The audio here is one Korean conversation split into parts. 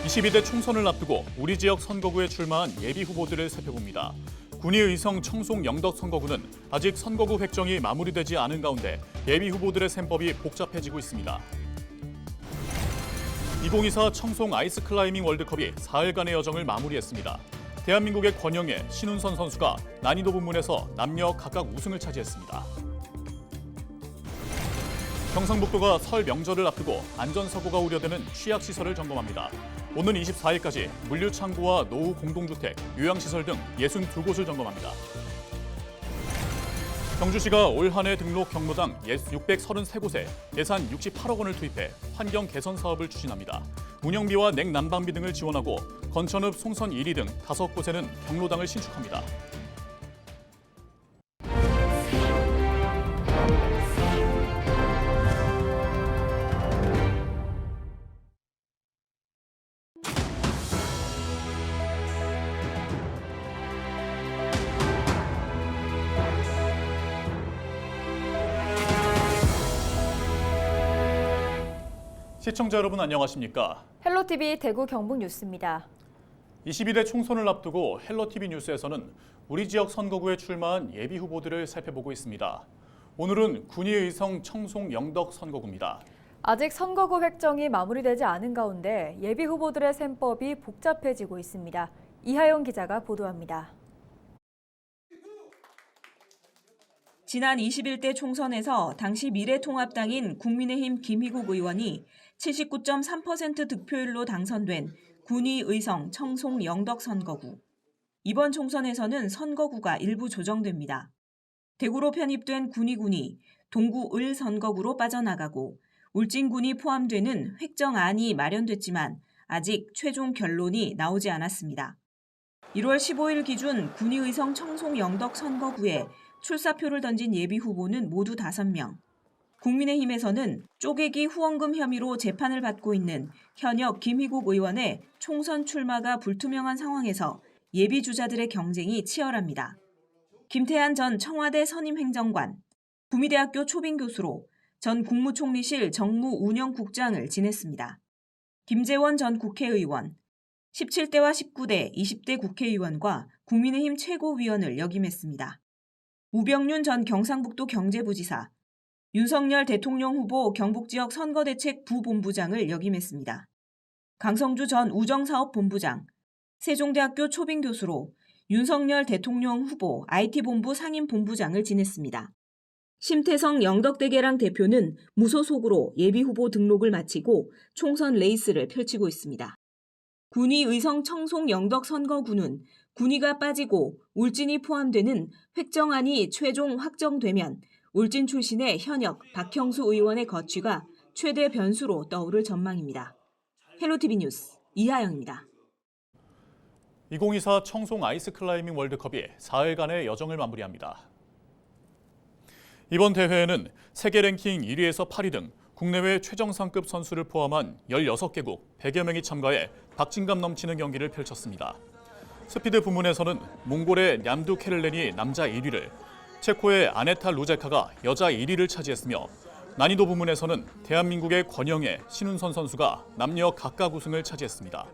22대 총선을 앞두고 우리 지역 선거구에 출마한 예비 후보들을 살펴봅니다. 군의의성 청송 영덕 선거구는 아직 선거구 획정이 마무리되지 않은 가운데 예비 후보들의 셈법이 복잡해지고 있습니다. 2024 청송 아이스 클라이밍 월드컵이 사흘간의 여정을 마무리했습니다. 대한민국의 권영애, 신운선 선수가 난이도 부문에서 남녀 각각 우승을 차지했습니다. 경상북도가 설 명절을 앞두고 안전사고가 우려되는 취약시설을 점검합니다. 오는 24일까지 물류창고와 노후 공동주택, 요양시설 등 62곳을 점검합니다. 경주시가 올 한 해 등록 경로당 633곳에 예산 68억 원을 투입해 환경 개선 사업을 추진합니다. 운영비와 냉난방비 등을 지원하고 건천읍, 송선 1리 등 5곳에는 경로당을 신축합니다. 시청자 여러분 안녕하십니까? 헬로티비 대구 경북 뉴스입니다. 22대 총선을 앞두고 헬로티비 뉴스에서는 우리 지역 선거구에 출마한 예비 후보들을 살펴보고 있습니다. 오늘은 군의의성 청송 영덕 선거구입니다. 아직 선거구 획정이 마무리되지 않은 가운데 예비 후보들의 셈법이 복잡해지고 있습니다. 이하영 기자가 보도합니다. 지난 21대 총선에서 당시 미래통합당인 국민의힘 김희국 의원이 79.3% 득표율로 당선된 군의의성 청송 영덕 선거구. 이번 총선에서는 선거구가 일부 조정됩니다. 대구로 편입된 군의군이 동구을 선거구로 빠져나가고 울진군이 포함되는 획정안이 마련됐지만 아직 최종 결론이 나오지 않았습니다. 1월 15일 기준 군의의성 청송 영덕 선거구에 출사표를 던진 예비 후보는 모두 5명. 국민의힘에서는 쪼개기 후원금 혐의로 재판을 받고 있는 현역 김희국 의원의 총선 출마가 불투명한 상황에서 예비 주자들의 경쟁이 치열합니다. 김태한 전 청와대 선임행정관, 구미대학교 초빙교수로 전 국무총리실 정무운영국장을 지냈습니다. 김재원 전 국회의원, 17대와 19대, 20대 국회의원과 국민의힘 최고위원을 역임했습니다. 우병윤 전 경상북도 경제부지사, 윤석열 대통령 후보 경북지역 선거대책 부본부장을 역임했습니다. 강성주 전 우정사업본부장, 세종대학교 초빙교수로 윤석열 대통령 후보 IT본부 상임본부장을 지냈습니다. 심태성 영덕대개랑 대표는 무소속으로 예비후보 등록을 마치고 총선 레이스를 펼치고 있습니다. 군의의성 청송 영덕 선거구는 군의가 빠지고 울진이 포함되는 획정안이 최종 확정되면 울진 출신의 현역 박형수 의원의 거취가 최대 변수로 떠오를 전망입니다. 헬로티비 뉴스 이하영입니다. 2024 청송 아이스 클라이밍 월드컵이 사흘간의 여정을 마무리합니다. 이번 대회에는 세계 랭킹 1위에서 8위 등 국내외 최정상급 선수를 포함한 16개국 100여 명이 참가해 박진감 넘치는 경기를 펼쳤습니다. 스피드 부문에서는 몽골의 냠두 케를렌이 남자 1위를, 체코의 아네타 루제카가 여자 1위를 차지했으며 난이도 부문에서는 대한민국의 권영애, 신운선 선수가 남녀 각각 우승을 차지했습니다.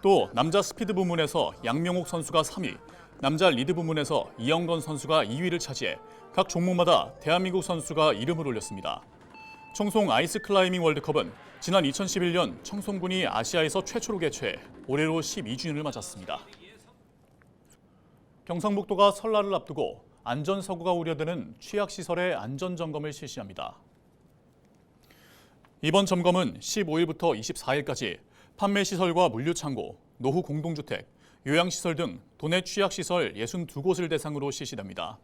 또 남자 스피드 부문에서 양명옥 선수가 3위, 남자 리드 부문에서 이영건 선수가 2위를 차지해 각 종목마다 대한민국 선수가 이름을 올렸습니다. 청송 아이스 클라이밍 월드컵은 지난 2011년 청송군이 아시아에서 최초로 개최해 올해로 12주년을 맞았습니다. 경상북도가 설날을 앞두고 안전사고가 우려되는 취약시설의 안전점검을 실시합니다. 이번 점검은 15일부터 24일까지 판매시설과 물류창고, 노후 공동주택, 요양시설 등 도내 취약시설 62곳을 대상으로 실시됩니다.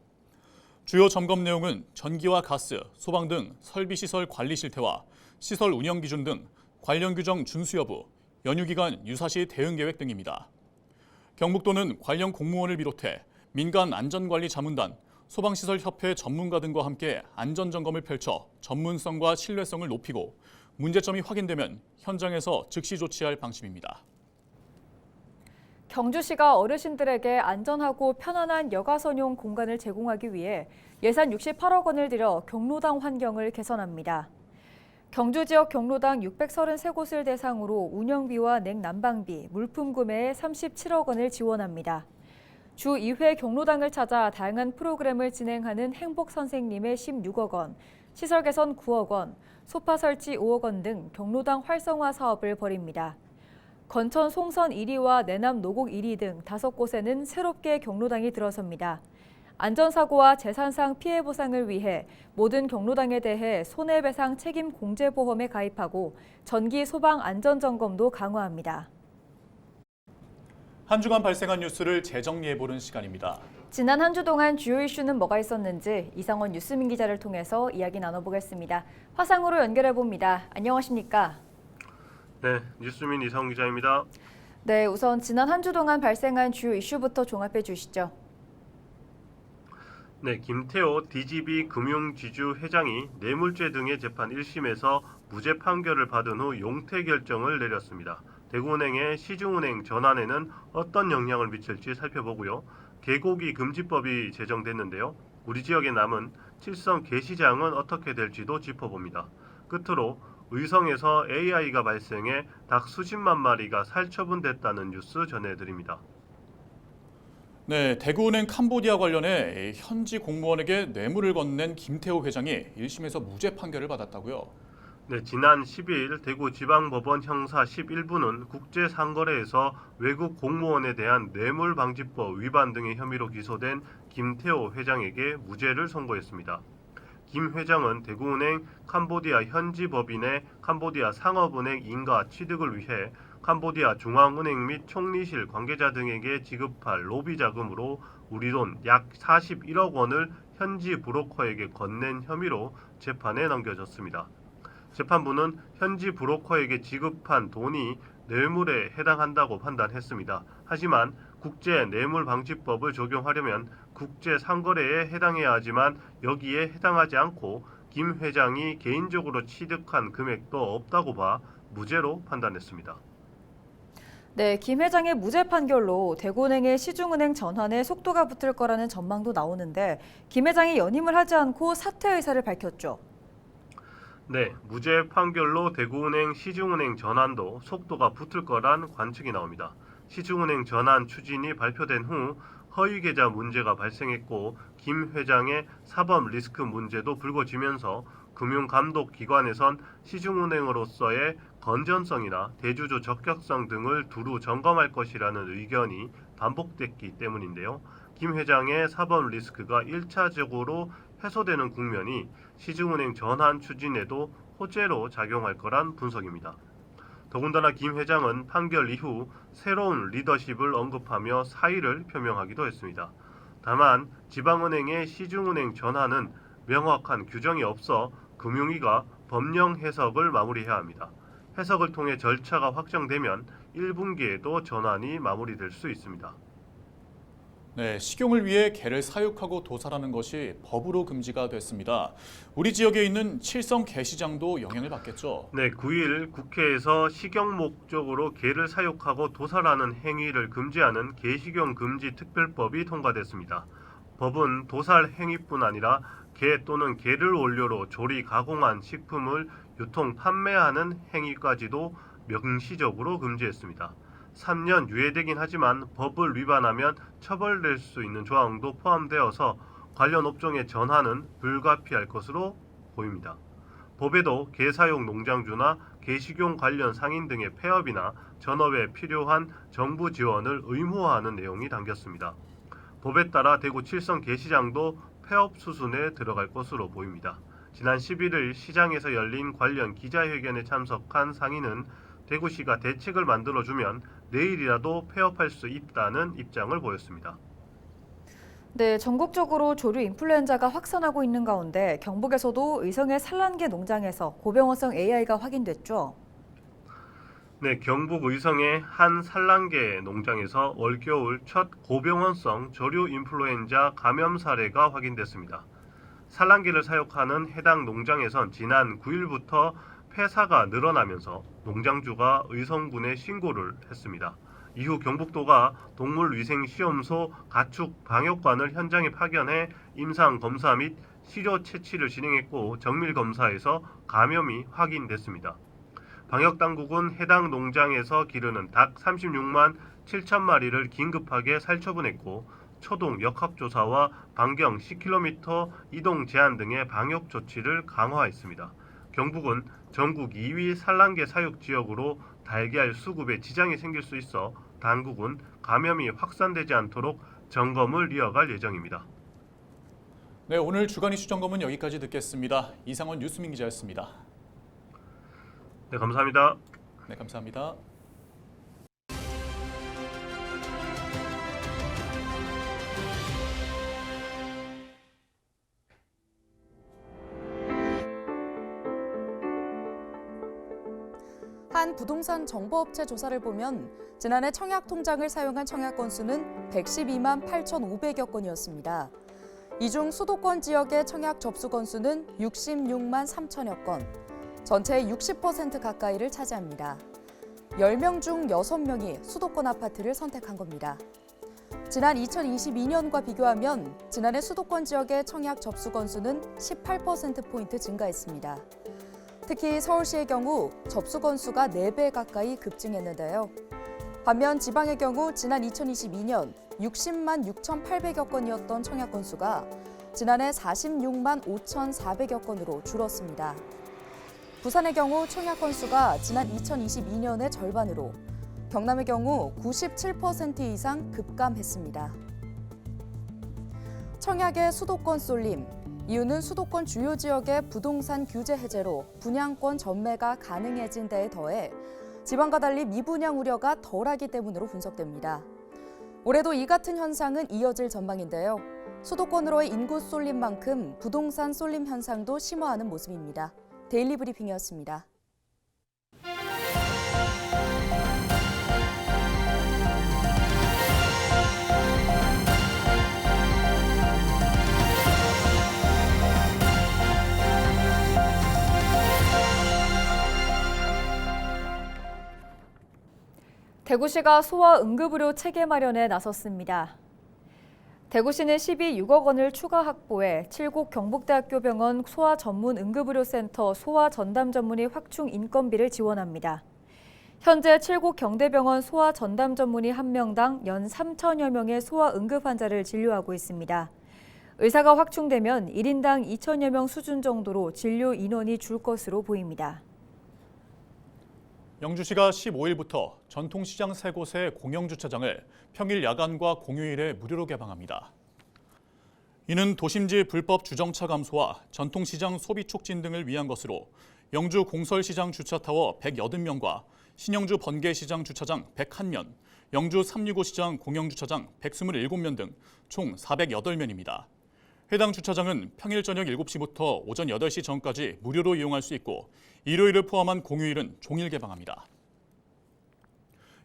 주요 점검 내용은 전기와 가스, 소방 등 설비시설 관리 실태와 시설 운영 기준 등 관련 규정 준수 여부, 연휴기간 유사시 대응 계획 등입니다. 경북도는 관련 공무원을 비롯해 민간 안전관리 자문단, 소방시설협회 전문가 등과 함께 안전점검을 펼쳐 전문성과 신뢰성을 높이고 문제점이 확인되면 현장에서 즉시 조치할 방침입니다. 경주시가 어르신들에게 안전하고 편안한 여가선용 공간을 제공하기 위해 예산 68억 원을 들여 경로당 환경을 개선합니다. 경주 지역 경로당 633곳을 대상으로 운영비와 냉난방비, 물품 구매에 37억 원을 지원합니다. 주 2회 경로당을 찾아 다양한 프로그램을 진행하는 행복 선생님의 16억 원, 시설 개선 9억 원, 소파 설치 5억 원 등 경로당 활성화 사업을 벌입니다. 건천 송선 1위와 내남 노곡 1위 등 5곳에는 새롭게 경로당이 들어섭니다. 안전사고와 재산상 피해 보상을 위해 모든 경로당에 대해 손해배상 책임 공제보험에 가입하고 전기 소방 안전점검도 강화합니다. 한 주간 발생한 뉴스를 재정리해보는 시간입니다. 지난 한 주 동안 주요 이슈는 뭐가 있었는지 이상원 뉴스민 기자를 통해서 이야기 나눠보겠습니다. 화상으로 연결해봅니다. 안녕하십니까? 네, 뉴스민 이상원 기자입니다. 네, 우선 지난 한 주 동안 발생한 주요 이슈부터 종합해 주시죠. 네, 김태호 DGB 금융지주 회장이 뇌물죄 등의 재판 1심에서 무죄 판결을 받은 후 용퇴 결정을 내렸습니다. 대구은행의 시중은행 전환에는 어떤 영향을 미칠지 살펴보고요. 개고기 금지법이 제정됐는데요. 우리 지역에 남은 칠성 게시장은 어떻게 될지도 짚어봅니다. 끝으로 의성에서 AI가 발생해 닭 수십만 마리가 살처분됐다는 뉴스 전해드립니다. 네, 대구은행 캄보디아 관련해 현지 공무원에게 뇌물을 건넨 김태호 회장이 1심에서 무죄 판결을 받았다고요? 네, 지난 12일 대구지방법원 형사 11부는 국제상거래에서 외국 공무원에 대한 뇌물방지법 위반 등의 혐의로 기소된 김태호 회장에게 무죄를 선고했습니다. 김 회장은 대구은행 캄보디아 현지 법인의 캄보디아 상업은행 인가 취득을 위해 캄보디아 중앙은행 및 총리실 관계자 등에게 지급할 로비 자금으로 우리 돈 약 41억 원을 현지 브로커에게 건넨 혐의로 재판에 넘겨졌습니다. 재판부는 현지 브로커에게 지급한 돈이 뇌물에 해당한다고 판단했습니다. 하지만 국제뇌물방지법을 적용하려면 국제상거래에 해당해야 하지만 여기에 해당하지 않고 김 회장이 개인적으로 취득한 금액도 없다고 봐 무죄로 판단했습니다. 네, 김 회장의 무죄 판결로 대구은행의 시중은행 전환에 속도가 붙을 거라는 전망도 나오는데 김 회장이 연임을 하지 않고 사퇴 의사를 밝혔죠. 네, 무죄 판결로 대구은행 시중은행 전환도 속도가 붙을 거란 관측이 나옵니다. 시중은행 전환 추진이 발표된 후 허위 계좌 문제가 발생했고 김 회장의 사법 리스크 문제도 불거지면서 금융감독기관에선 시중은행으로서의 건전성이나 대주주 적격성 등을 두루 점검할 것이라는 의견이 반복됐기 때문인데요. 김 회장의 사법 리스크가 1차적으로 해소되는 국면이 시중은행 전환 추진에도 호재로 작용할 거란 분석입니다. 더군다나 김 회장은 판결 이후 새로운 리더십을 언급하며 사의를 표명하기도 했습니다. 다만 지방은행의 시중은행 전환은 명확한 규정이 없어 금융위가 법령 해석을 마무리해야 합니다. 해석을 통해 절차가 확정되면 1분기에도 전환이 마무리될 수 있습니다. 네, 식용을 위해 개를 사육하고 도살하는 것이 법으로 금지가 됐습니다. 우리 지역에 있는 칠성 게시장도 영향을 받겠죠? 네, 9일 국회에서 식용 목적으로 개를 사육하고 도살하는 행위를 금지하는 개식용 금지 특별법이 통과됐습니다. 법은 도살 행위뿐 아니라 개 또는 개를 원료로 조리 가공한 식품을 유통 판매하는 행위까지도 명시적으로 금지했습니다. 3년 유예되긴 하지만 법을 위반하면 처벌될 수 있는 조항도 포함되어서 관련 업종의 전환은 불가피할 것으로 보입니다. 법에도 개사용 농장주나 개식용 관련 상인 등의 폐업이나 전업에 필요한 정부 지원을 의무화하는 내용이 담겼습니다. 법에 따라 대구 칠성 게시장도 폐업 수순에 들어갈 것으로 보입니다. 지난 11일 시장에서 열린 관련 기자회견에 참석한 상인은 대구시가 대책을 만들어주면 내일이라도 폐업할 수 있다는 입장을 보였습니다. 네, 전국적으로 조류 인플루엔자가 확산하고 있는 가운데 경북에서도 의성의 산란계 농장에서 고병원성 AI가 확인됐죠. 네, 경북 의성의 한 산란계 농장에서 올겨울 첫 고병원성 조류 인플루엔자 감염 사례가 확인됐습니다. 산란계를 사육하는 해당 농장에선 지난 9일부터 폐사가 늘어나면서 농장주가 의성군에 신고를 했습니다. 이후 경북도가 동물위생시험소 가축 방역관을 현장에 파견해 임상 검사 및 시료 채취를 진행했고 정밀 검사에서 감염이 확인됐습니다. 방역당국은 해당 농장에서 기르는 닭 36만 7천 마리를 긴급하게 살처분했고 초동 역학조사와 반경 10km 이동 제한 등의 방역 조치를 강화했습니다. 경북은 전국 2위 산란계 사육 지역으로 달걀 수급에 지장이 생길 수 있어 당국은 감염이 확산되지 않도록 점검을 이어갈 예정입니다. 네, 오늘 주간 이슈 점검은 여기까지 듣겠습니다. 이상원 뉴스민 기자였습니다. 네, 감사합니다. 네, 감사합니다. 한 부동산 정보업체 조사를 보면 지난해 청약 통장을 사용한 청약 건수는 112만 8,500여 건이었습니다. 이 중 수도권 지역의 청약 접수 건수는 66만 3천여 건, 전체의 60% 가까이를 차지합니다. 10명 중 6명이 수도권 아파트를 선택한 겁니다. 지난 2022년과 비교하면 지난해 수도권 지역의 청약 접수 건수는 18%포인트 증가했습니다. 특히 서울시의 경우 접수 건수가 4배 가까이 급증했는데요. 반면 지방의 경우 지난 2022년 60만 6,800여 건이었던 청약 건수가 지난해 46만 5,400여 건으로 줄었습니다. 부산의 경우 청약 건수가 지난 2022년의 절반으로, 경남의 경우 97% 이상 급감했습니다. 청약의 수도권 쏠림, 이유는 수도권 주요 지역의 부동산 규제 해제로 분양권 전매가 가능해진 데에 더해 지방과 달리 미분양 우려가 덜하기 때문으로 분석됩니다. 올해도 이 같은 현상은 이어질 전망인데요. 수도권으로의 인구 쏠림만큼 부동산 쏠림 현상도 심화하는 모습입니다. 데일리 브리핑이었습니다. 대구시가 소아 응급의료 체계 마련에 나섰습니다. 대구시는 12,6억 원을 추가 확보해 7곳 경북대학교 병원 소아 전문 응급의료센터 소아 전담 전문의 확충 인건비를 지원합니다. 현재 7곳 경대병원 소아 전담 전문의 1명당 연 3천여 명의 소아 응급 환자를 진료하고 있습니다. 의사가 확충되면 1인당 2천여 명 수준 정도로 진료 인원이 줄 것으로 보입니다. 영주시가 15일부터 전통시장 3곳의 공영주차장을 평일 야간과 공휴일에 무료로 개방합니다. 이는 도심지 불법 주정차 감소와 전통시장 소비 촉진 등을 위한 것으로 영주 공설시장 주차타워 180명과 신영주 번개시장 주차장 101면, 영주 365시장 공영주차장 127면 등 총 408면입니다. 해당 주차장은 평일 저녁 7시부터 오전 8시 전까지 무료로 이용할 수 있고 일요일을 포함한 공휴일은 종일 개방합니다.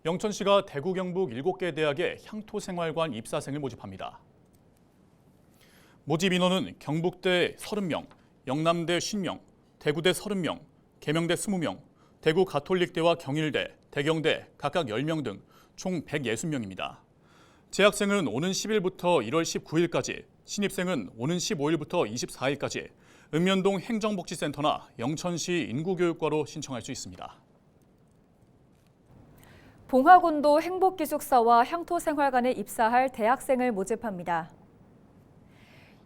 영천시가 대구 경북 7개 대학의 향토생활관 입사생을 모집합니다. 모집 인원은 경북대 30명, 영남대 50명, 대구대 30명, 계명대 20명, 대구 가톨릭대와 경일대, 대경대 각각 10명 등 총 160명입니다. 재학생은 오는 10일부터 1월 19일까지, 신입생은 오는 15일부터 24일까지 읍면동 행정복지센터나 영천시 인구교육과로 신청할 수 있습니다. 봉화군도 행복기숙사와 향토생활관에 입사할 대학생을 모집합니다.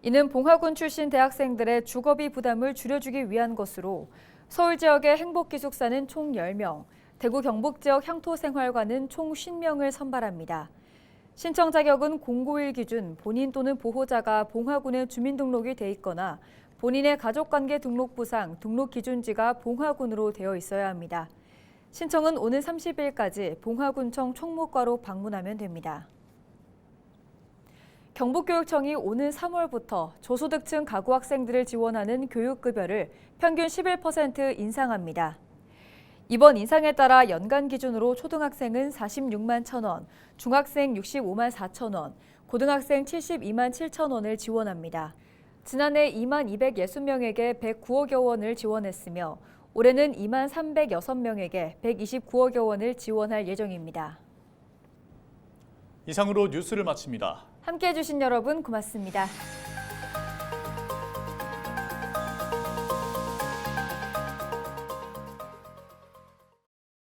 이는 봉화군 출신 대학생들의 주거비 부담을 줄여주기 위한 것으로 서울 지역의 행복기숙사는 총 10명, 대구 경북 지역 향토생활관은 총 50명을 선발합니다. 신청 자격은 091 기준 본인 또는 보호자가 봉화군에 주민등록이 돼 있거나 본인의 가족관계 등록부상 등록 기준지가 봉화군으로 되어 있어야 합니다. 신청은 오는 30일까지 봉화군청 총무과로 방문하면 됩니다. 경북교육청이 오는 3월부터 저소득층 가구 학생들을 지원하는 교육급여를 평균 11% 인상합니다. 이번 인상에 따라 연간 기준으로 초등학생은 46만 1,000원, 중학생 65만 4,000원, 고등학생 72만 7,000원을 지원합니다. 지난해 2만 260명에게 109억여 원을 지원했으며 올해는 2만 306명에게 129억여 원을 지원할 예정입니다. 이상으로 뉴스를 마칩니다. 함께해 주신 여러분 고맙습니다.